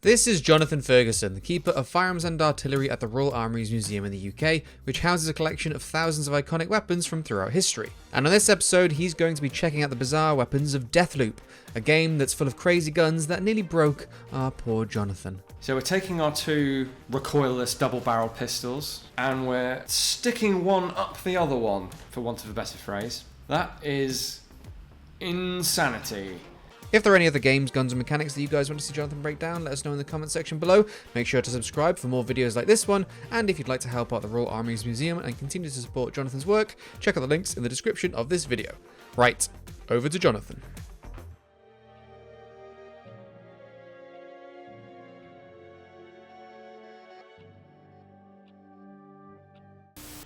This is Jonathan Ferguson, the Keeper of Firearms and Artillery at the Royal Armouries Museum in the UK, which houses a collection of thousands of iconic weapons from throughout history. And on this episode, he's going to be checking out the bizarre weapons of Deathloop, a game that's full of crazy guns that nearly broke our poor Jonathan. So we're taking our two recoilless double-barrel pistols, and we're sticking one up the other one, for want of a better phrase. That is insanity. If there are any other games, guns, and mechanics that you guys want to see Jonathan break down, let us know in the comment section below. Make sure to subscribe for more videos like this one, and if you'd like to help out the Royal Armouries Museum and continue to support Jonathan's work, check out the links in the description of this video. Right, over to Jonathan.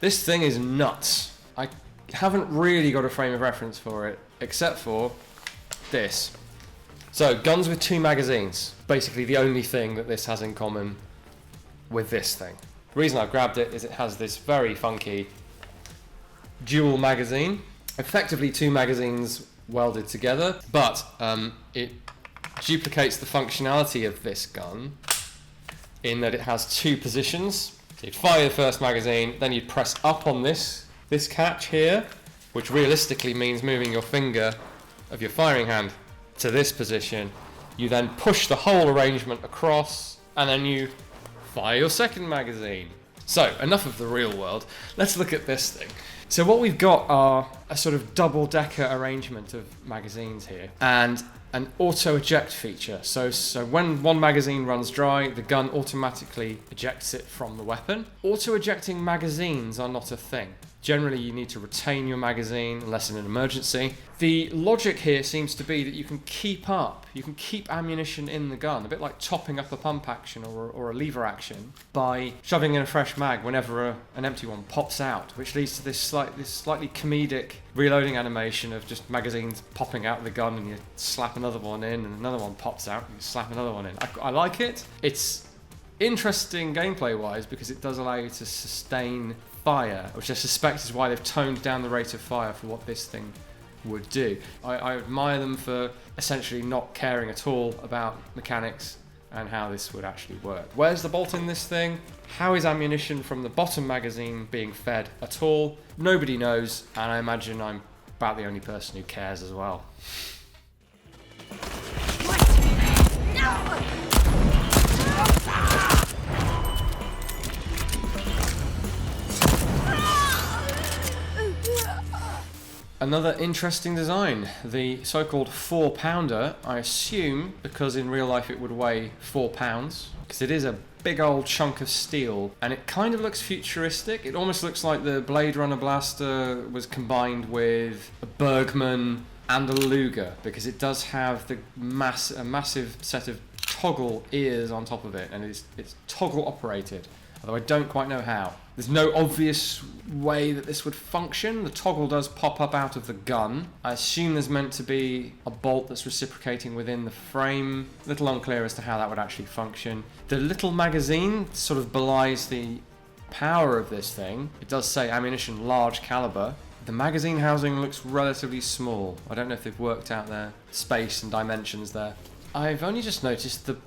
This thing is nuts. I haven't really got a frame of reference for it, except for this. So, guns with two magazines. Basically the only thing that this has in common with this thing. The reason I've grabbed it is it has this very funky dual magazine. Effectively two magazines welded together, but it duplicates the functionality of this gun in that it has two positions. So you'd fire the first magazine, then you'd press up on this catch here, which realistically means moving your finger of your firing hand to this position. You then push the whole arrangement across, and then you fire your second magazine. So, enough of the real world. Let's look at this thing. So what we've got are a sort of double-decker arrangement of magazines here, and an auto-eject feature. So when one magazine runs dry, the gun automatically ejects it from the weapon. Auto-ejecting magazines are not a thing. Generally, you need to retain your magazine unless in an emergency. The logic here seems to be that you can keep ammunition in the gun, a bit like topping up a pump action or a lever action, by shoving in a fresh mag whenever an empty one pops out, which leads to this slightly comedic reloading animation of just magazines popping out of the gun, and you slap another one in, and another one pops out, and you slap another one in. I like it. It's interesting gameplay-wise because it does allow you to sustain fire, which I suspect is why they've toned down the rate of fire for what this thing would do. I admire them for essentially not caring at all about mechanics and how this would actually work. Where's the bolt in this thing? How is ammunition from the bottom magazine being fed at all? Nobody knows, and I imagine I'm about the only person who cares as well. Another interesting design, the so-called 4-pounder, I assume because in real life it would weigh 4 pounds, because it is a big old chunk of steel, and it kind of looks futuristic. It almost looks like the Blade Runner blaster was combined with a Bergman and a Luger, because it does have the a massive set of toggle ears on top of it, and it's toggle operated, although I don't quite know how. There's no obvious way that this would function. The toggle does pop up out of the gun. I assume there's meant to be a bolt that's reciprocating within the frame. A little unclear as to how that would actually function. The little magazine sort of belies the power of this thing. It does say ammunition large caliber. The magazine housing looks relatively small. I don't know if they've worked out their space and dimensions there. I've only just noticed the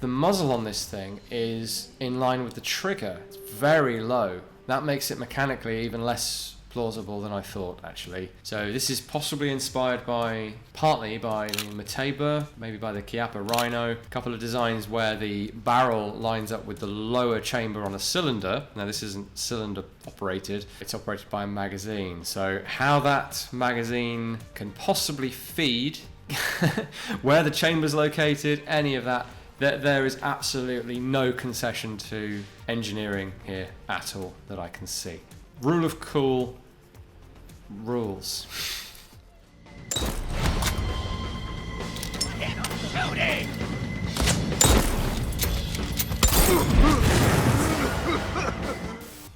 muzzle on this thing is in line with the trigger. It's very low. That makes it mechanically even less plausible than I thought, actually. So this is possibly inspired partly by the Mateba, maybe by the Chiappa Rhino. A couple of designs where the barrel lines up with the lower chamber on a cylinder. Now this isn't cylinder operated, it's operated by a magazine. So how that magazine can possibly feed, where the chamber's located, any of that, there is absolutely no concession to engineering here at all that I can see. Rule of cool rules.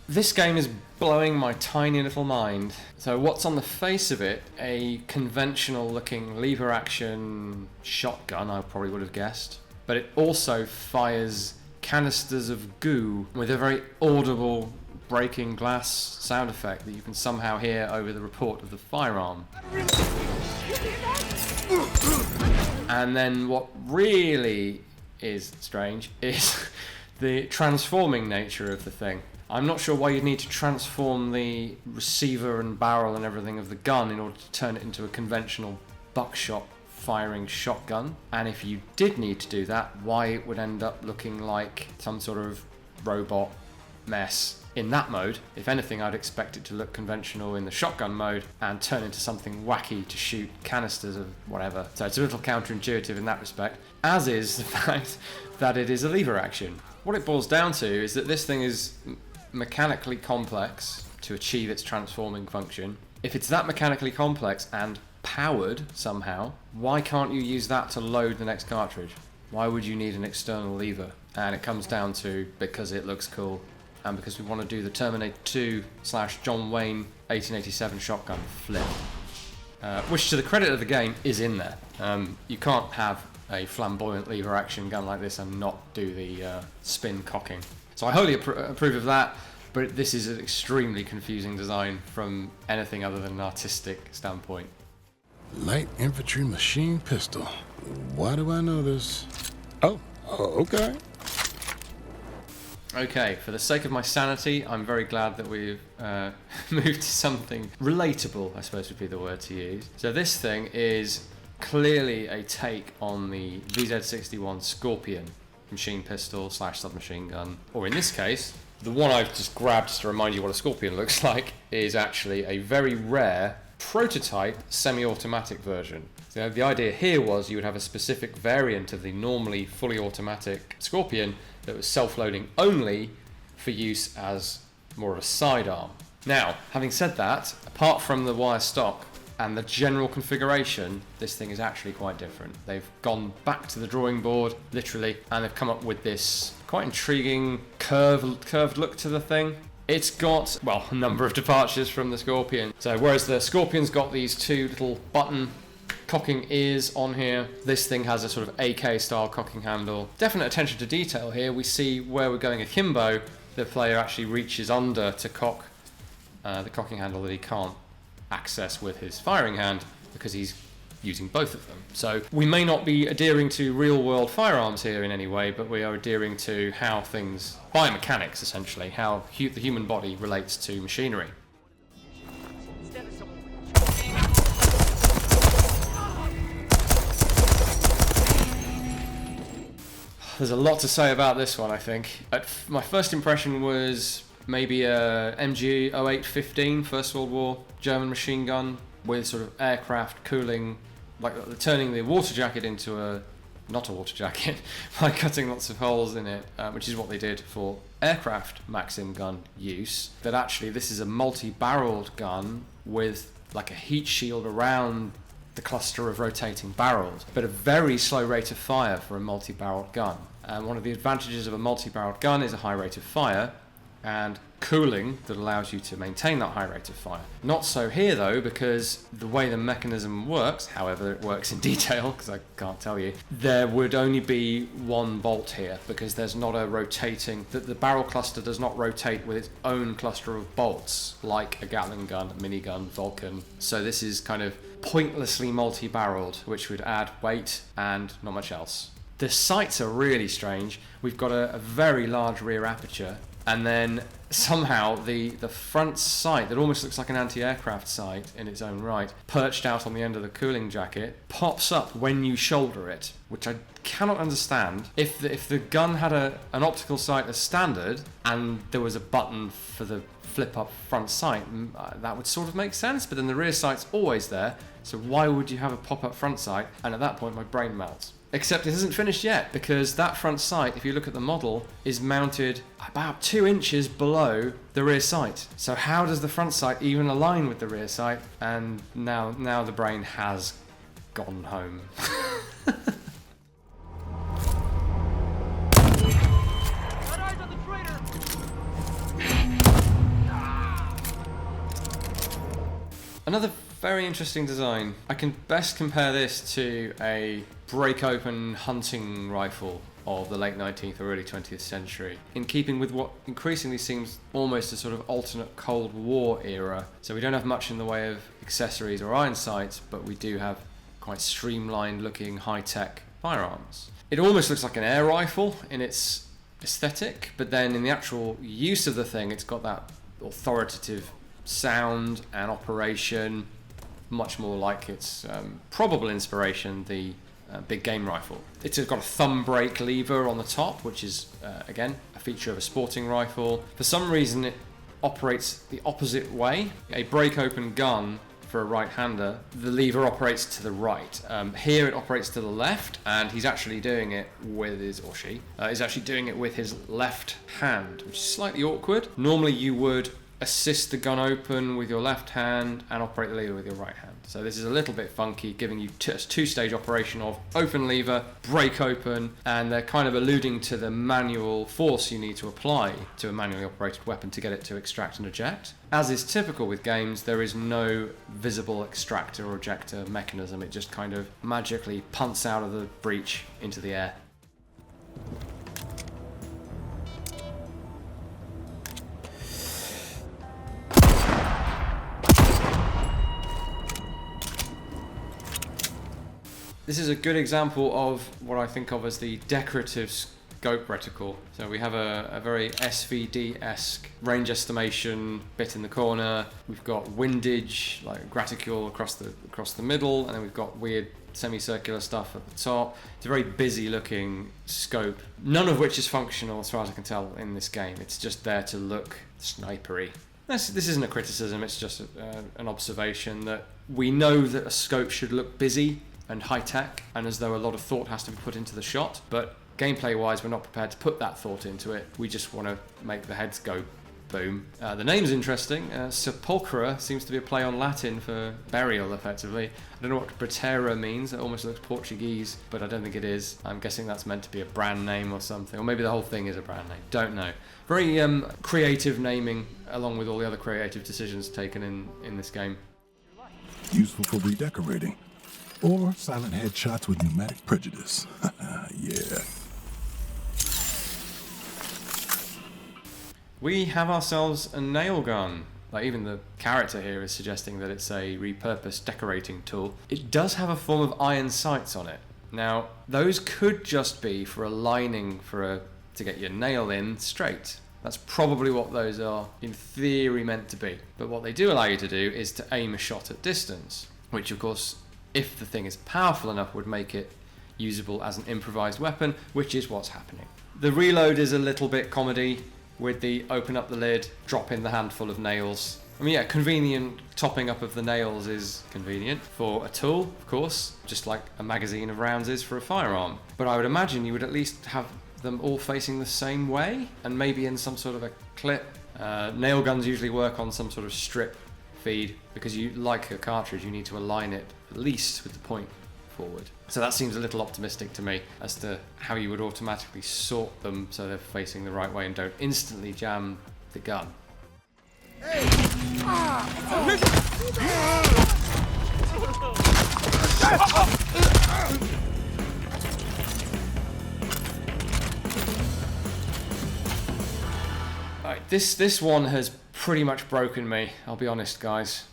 This game is blowing my tiny little mind. So what's on the face of it? A conventional looking lever action shotgun, I probably would have guessed. But it also fires canisters of goo with a very audible breaking glass sound effect that you can somehow hear over the report of the firearm. And then what really is strange is the transforming nature of the thing. I'm not sure why you'd need to transform the receiver and barrel and everything of the gun in order to turn it into a conventional buckshot firing shotgun. And if you did need to do that, why it would end up looking like some sort of robot mess in that mode. If anything, I'd expect it to look conventional in the shotgun mode and turn into something wacky to shoot canisters of whatever. So it's a little counterintuitive in that respect, as is the fact that it is a lever action. What it boils down to is that this thing is mechanically complex to achieve its transforming function. If it's that mechanically complex and powered somehow, why can't you use that to load the next cartridge? Why would you need an external lever? And it comes down to because it looks cool and because we want to do the Terminator 2 / John Wayne 1887 shotgun flip, which to the credit of the game is in there. You can't have a flamboyant lever action gun like this and not do the spin cocking. So I wholly approve of that, but this is an extremely confusing design from anything other than an artistic standpoint. Light infantry machine pistol. Why do I know this? Oh, okay. Okay, for the sake of my sanity, I'm very glad that we've moved to something relatable, I suppose would be the word to use. So this thing is clearly a take on the VZ61 Scorpion machine pistol / submachine gun, or in this case, the one I've just grabbed just to remind you what a Scorpion looks like is actually a very rare prototype semi-automatic version. So the idea here was you would have a specific variant of the normally fully automatic Scorpion that was self-loading only for use as more of a sidearm. Now, having said that, apart from the wire stock and the general configuration, this thing is actually quite different. They've gone back to the drawing board, literally, and they've come up with this quite intriguing curved look to the thing. It's got, well, a number of departures from the Scorpion. So whereas the Scorpion's got these two little button cocking ears on here, this thing has a sort of AK style cocking handle. Definite attention to detail here. We see where we're going akimbo, the player actually reaches under to cock the cocking handle that he can't access with his firing hand because he's using both of them. So we may not be adhering to real world firearms here in any way, but we are adhering to how things, biomechanics essentially, how the human body relates to machinery. There's a lot to say about this one, I think. My first impression was maybe a MG 0815 First World War German machine gun with sort of aircraft cooling, like turning the water jacket into not a water jacket by cutting lots of holes in it, which is what they did for aircraft Maxim gun use. But actually this is a multi-barreled gun with like a heat shield around the cluster of rotating barrels, but a very slow rate of fire for a multi-barreled gun. And one of the advantages of a multi-barreled gun is a high rate of fire and cooling that allows you to maintain that high rate of fire. Not so here though, because the way the mechanism works, however it works in detail, because I can't tell you, there would only be one bolt here because there's not a rotating, the barrel cluster does not rotate with its own cluster of bolts like a Gatling gun, a minigun, Vulcan. So this is kind of pointlessly multi-barreled, which would add weight and not much else. The sights are really strange. We've got a very large rear aperture, and then somehow the front sight that almost looks like an anti-aircraft sight in its own right, perched out on the end of the cooling jacket, pops up when you shoulder it, which I cannot understand. If the gun had an optical sight as standard and there was a button for the flip up front sight, that would sort of make sense, but then the rear sight's always there, so why would you have a pop-up front sight? And at that point my brain melts. Except it isn't finished yet, because that front sight, if you look at the model, is mounted about 2 inches below the rear sight. So how does the front sight even align with the rear sight? And now the brain has gone home. Another very interesting design. I can best compare this to a break-open hunting rifle of the late 19th or early 20th century, in keeping with what increasingly seems almost a sort of alternate Cold War era. So we don't have much in the way of accessories or iron sights, but we do have quite streamlined looking high-tech firearms. It almost looks like an air rifle in its aesthetic, but then in the actual use of the thing, it's got that authoritative sound and operation, much more like its probable inspiration, the big game rifle. It's got a thumb brake lever on the top, which is, again, a feature of a sporting rifle. For some reason, it operates the opposite way. A break open gun for a right-hander, the lever operates to the right. Here it operates to the left, and he's actually doing it with his, or she, is actually doing it with his left hand, which is slightly awkward. Normally you would assist the gun open with your left hand and operate the lever with your right hand. So this is a little bit funky, giving you a two-stage operation of open lever, break open, and they're kind of alluding to the manual force you need to apply to a manually operated weapon to get it to extract and eject. As is typical with games, there is no visible extractor or ejector mechanism. It just kind of magically punts out of the breech into the air. This is a good example of what I think of as the decorative scope reticle. So we have a very SVD-esque range estimation bit in the corner. We've got windage, like graticule across the middle, and then we've got weird semicircular stuff at the top. It's a very busy looking scope, none of which is functional as far as I can tell in this game. It's just there to look snipery. This isn't a criticism, it's just an observation that we know that a scope should look busy and high-tech, and as though a lot of thought has to be put into the shot, but gameplay-wise we're not prepared to put that thought into it. We just want to make the heads go boom. The name's interesting. Sepulchra seems to be a play on Latin for burial, effectively. I don't know what Bretera means. It almost looks Portuguese, but I don't think it is. I'm guessing that's meant to be a brand name or something, or maybe the whole thing is a brand name. Don't know. Very creative naming, along with all the other creative decisions taken in this game. Useful for redecorating. Or silent headshots with pneumatic prejudice. Yeah. We have ourselves a nail gun. Like, even the character here is suggesting that it's a repurposed decorating tool. It does have a form of iron sights on it. Now, those could just be for a lining to get your nail in straight. That's probably what those are in theory meant to be. But what they do allow you to do is to aim a shot at distance, which of course, if the thing is powerful enough, would make it usable as an improvised weapon, which is what's happening. The reload is a little bit comedy with the open up the lid, drop in the handful of nails. I mean, yeah, convenient topping up of the nails is convenient for a tool, of course, just like a magazine of rounds is for a firearm. But I would imagine you would at least have them all facing the same way, and maybe in some sort of a clip. Nail guns usually work on some sort of strip feed, because you, like a cartridge, you need to align it at least with the point forward. So that seems a little optimistic to me as to how you would automatically sort them so they're facing the right way and don't instantly jam the gun. Alright, this one has pretty much broken me, I'll be honest, guys.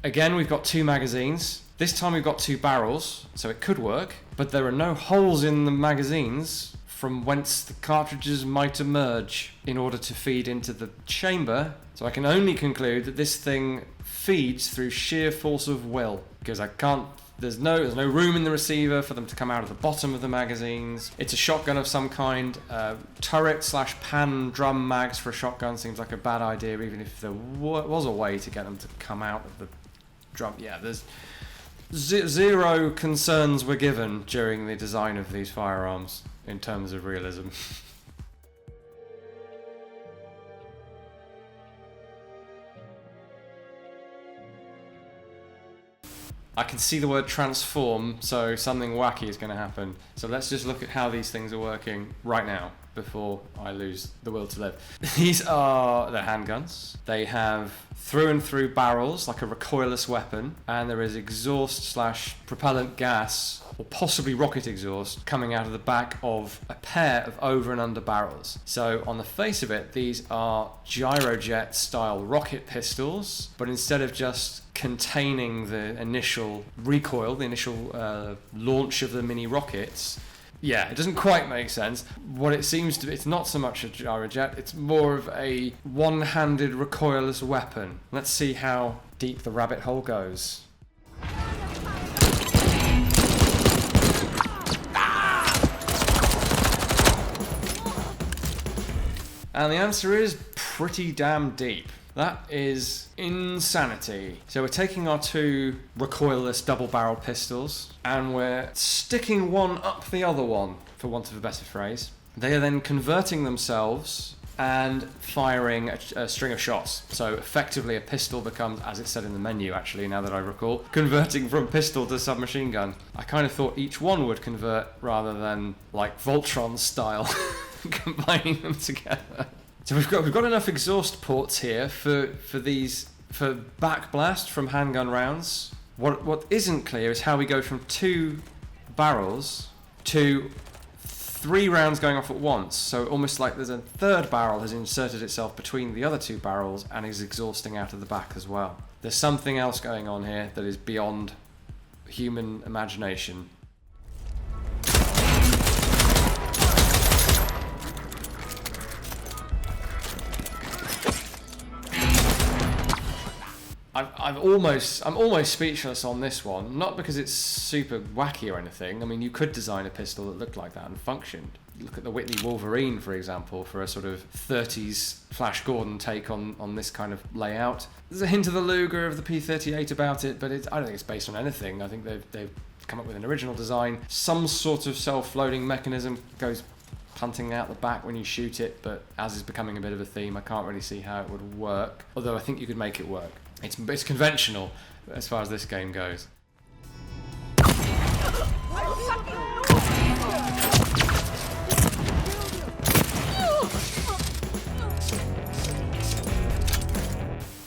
Again, we've got two magazines. This time we've got two barrels, so it could work, but there are no holes in the magazines from whence the cartridges might emerge in order to feed into the chamber. So I can only conclude that this thing feeds through sheer force of will, because there's no room in the receiver for them to come out of the bottom of the magazines. It's a shotgun of some kind. Turret/pan drum mags for a shotgun seems like a bad idea, even if there was a way to get them to come out of the drum. Yeah, there's zero concerns were given during the design of these firearms in terms of realism. I can see the word transform, so something wacky is going to happen. So let's just look at how these things are working right now, before I lose the will to live. These are the handguns. They have through and through barrels, like a recoilless weapon, and there is exhaust/propellant gas, or possibly rocket exhaust, coming out of the back of a pair of over and under barrels. So on the face of it, these are gyrojet style rocket pistols, but instead of just containing the initial recoil, the initial launch of the mini rockets, yeah, it doesn't quite make sense. What it seems to be, it's not so much a gyrojet, it's more of a one-handed recoilless weapon. Let's see how deep the rabbit hole goes. And the answer is pretty damn deep. That is insanity. So we're taking our two recoilless double-barreled pistols and we're sticking one up the other one, for want of a better phrase. They are then converting themselves and firing a string of shots. So effectively a pistol becomes, as it said in the menu actually, now that I recall, converting from pistol to submachine gun. I kind of thought each one would convert rather than like Voltron style, combining them together. So we've got enough exhaust ports here for backblast from handgun rounds. What isn't clear is how we go from 2 barrels to 3 rounds going off at once. So almost like there's a third barrel has inserted itself between the other 2 barrels and is exhausting out of the back as well. There's something else going on here that is beyond human imagination. I'm almost speechless on this one, not because it's super wacky or anything. I mean, you could design a pistol that looked like that and functioned. You look at the Whitney Wolverine, for example, for a sort of 30s Flash Gordon take on this kind of layout. There's a hint of the Luger of the P38 about it, but I don't think it's based on anything. I think they've come up with an original design. Some sort of self-loading mechanism goes punting out the back when you shoot it, but as is becoming a bit of a theme, I can't really see how it would work, although I think you could make it work. It's conventional as far as this game goes.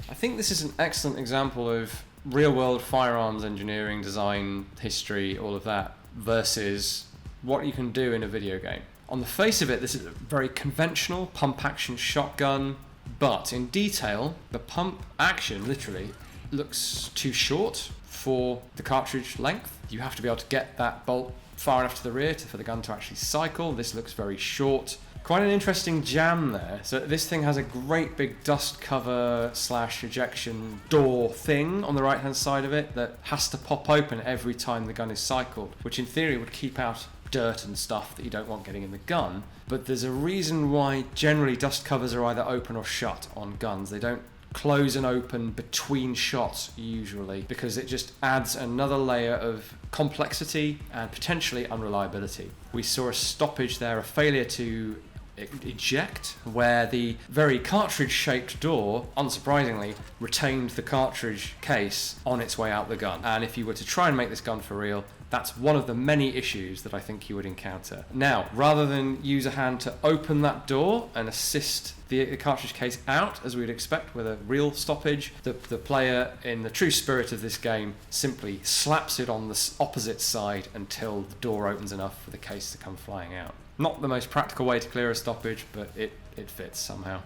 I think this is an excellent example of real-world firearms engineering, design, history, all of that, versus what you can do in a video game. On the face of it, this is a very conventional pump-action shotgun, but in detail, the pump action, literally, looks too short for the cartridge length. You have to be able to get that bolt far enough to the rear for the gun to actually cycle. This looks very short. Quite an interesting jam there. So this thing has a great big dust cover / ejection door thing on the right hand side of it that has to pop open every time the gun is cycled, which in theory would keep out dirt and stuff that you don't want getting in the gun. But there's a reason why generally dust covers are either open or shut on guns. They don't close and open between shots usually, because it just adds another layer of complexity and potentially unreliability. We saw a stoppage there, a failure to eject, where the very cartridge-shaped door, unsurprisingly, retained the cartridge case on its way out the gun. And if you were to try and make this gun for real, that's one of the many issues that I think you would encounter. Now, rather than use a hand to open that door and assist the cartridge case out, as we would expect with a real stoppage, the player, in the true spirit of this game, simply slaps it on the opposite side until the door opens enough for the case to come flying out. Not the most practical way to clear a stoppage, but it fits somehow.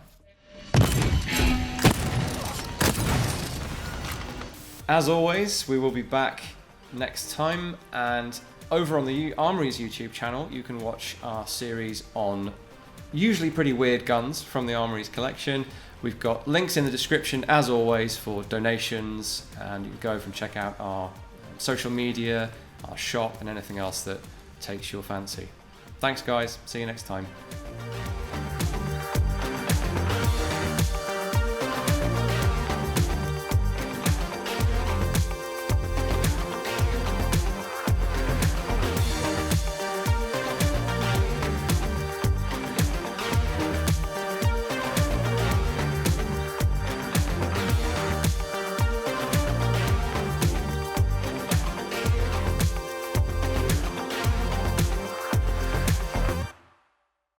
As always, we will be back next time, and over on the Armouries YouTube channel you can watch our series on usually pretty weird guns from the Armouries collection. We've got links in the description as always for donations, and you can go over and check out our social media, our shop, and anything else that takes your fancy. Thanks guys, see you next time.